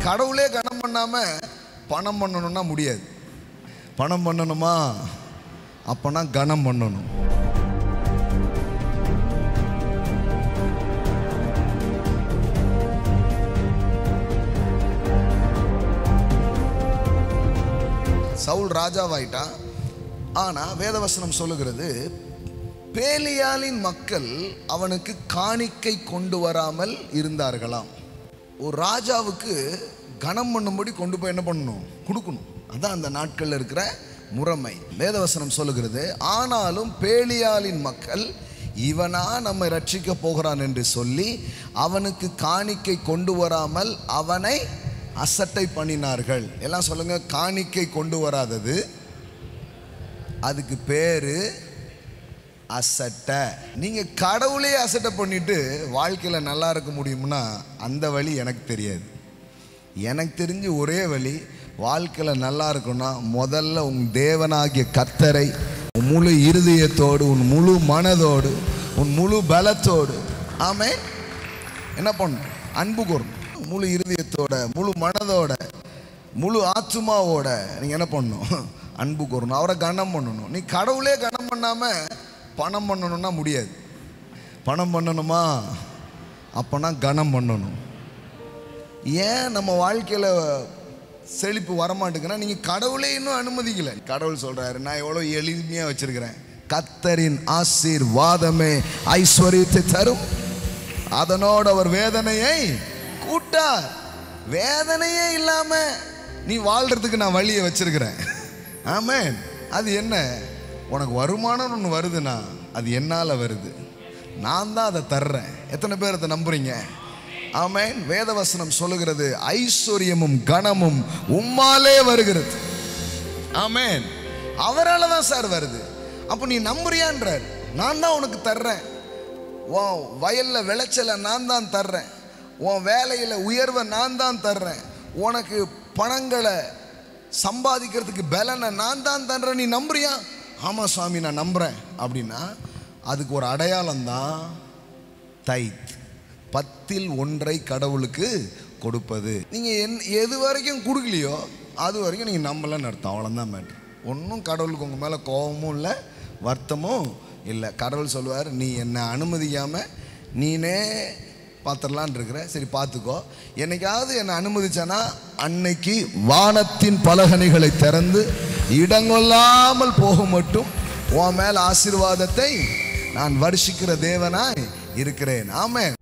கடவுளே கனம் பண்ணாம பணம் பண்ணணும்னா முடியாது. பணம் பண்ணணுமா? அப்பனா கனம் பண்ணணும். சவுல் ராஜாவாயிட்டான். ஆனா வேதவசனம் சொல்லுகிறது, பேலியாலின் மக்கள் அவனுக்கு காணிக்கை கொண்டு வராமல் இருந்தார்களாம். ஒரு ராஜாவுக்கு கனம் பண்ணும்படி கொண்டு போய் என்ன பண்ணணும்? கொடுக்கணும். அதான் அந்த நாட்களில் இருக்கிற முறைமை. வேதவசனம் சொல்லுகிறது, ஆனாலும் பேலியாலின் மக்கள் இவனா நம்மை ரட்சிக்க போகிறான் என்று சொல்லி அவனுக்கு காணிக்கை கொண்டு வராமல் அவனை அசட்டை பண்ணினார்கள். எல்லாம் சொல்லுங்க, காணிக்கை கொண்டு வராதது அதுக்கு பேரு அசட்டை. நீங்க கடவுளே அசட்டை பண்ணிட்டு வாழ்க்கையில நல்லா இருக்க முடியும்னா அந்த வழி எனக்கு தெரியாது. எனக்கு தெரிஞ்சு ஒரே வழி, வாழ்க்கையில நல்லா இருக்குன்னா முதல்ல உன் தேவனாகிய கர்த்தரை உன் முழு இருதயத்தோடு, உன் முழு மனதோடு, உன் முழு பலத்தோடு ஆமென் என்ன பண்ணணும்? அன்பு கூறணும். முழு இருதயத்தோட, முழு மனதோட, முழு ஆத்துமாவோட நீங்க என்ன பண்ணணும்? அன்பு கூறணும். அவரை கனம் பண்ணணும். நீ கடவுளே கனம் பண்ணாம பணம் பண்ணணும்னா முடியாது. பணம் பண்ணணுமா? அப்பனா கனம் பண்ணணும். ஏன் நம்ம வாழ்க்கையில செழிப்பு வரமாட்டேங்குன்னா, நீங்க கடவுளே இன்னும் அனுமதிக்கல. கடவுள் சொல்றாரு, நான் எவ்வளவு எளிமையா வச்சிருக்கிறேன், கர்த்தரின் ஆசீர்வாதமே ஐஸ்வர்யத்தை தரும், அதனோட அவர் வேதனையை கூட்டார். வேதனையே இல்லாம நீ வாழ்றதுக்கு நான் வழியை வச்சிருக்கிறேன். ஆமென். அது என்ன? உனக்கு வருமானம் ஒன்று வருதுன்னா அது என்னால் வருது, நான் தான் அதை தர்றேன். எத்தனை பேர் அதை நம்புறீங்க? ஆமென். வேதவசனம் சொல்லுகிறது, ஐஸ்வர்யமும் கனமும் உம்மாலே வருகிறது. ஆமென். அவரால் தான் சார் வருது. அப்போ நீ நம்புறியான்றார். நான் தான் உனக்கு தர்றேன். உன் வயல்ல விளைச்சலை நான் தான் தர்றேன். உன் வேலையில் உயர்வை நான் தான் தர்றேன். உனக்கு பணங்களை சம்பாதிக்கிறதுக்கு பலனை நான் தான் தர்றேன். நீ நம்புறியா? ஆமாம் சுவாமி நான் நம்புகிறேன் அப்படின்னா அதுக்கு ஒரு அடையாளம் தான் தைத். 10% கடவுளுக்கு கொடுப்பது. நீங்கள் எது வரைக்கும் கொடுக்கலையோ அது வரைக்கும் நீங்கள் நம்பலன்னு அர்த்தம். அவ்வளோதான் மேட்ரு. ஒன்றும் கடவுளுக்கு உங்கள் மேலே கோபமும் இல்லை, வருத்தமும் இல்லை. கடவுள் சொல்லுவார், நீ என்னை அனுமதிக்காமல் நீனே பார்த்துடலான் இருக்கிற, சரி பார்த்துக்கோ. என்னைக்காவது என்னை அனுமதிச்சானா அன்னைக்கு வானத்தின் பலகணிகளை திறந்து இடங்கொள்ளாமல் போக மட்டும் உன் மேல் ஆசீர்வாதத்தை நான் வருஷிக்கிற தேவனாய் இருக்கிறேன். ஆமென்.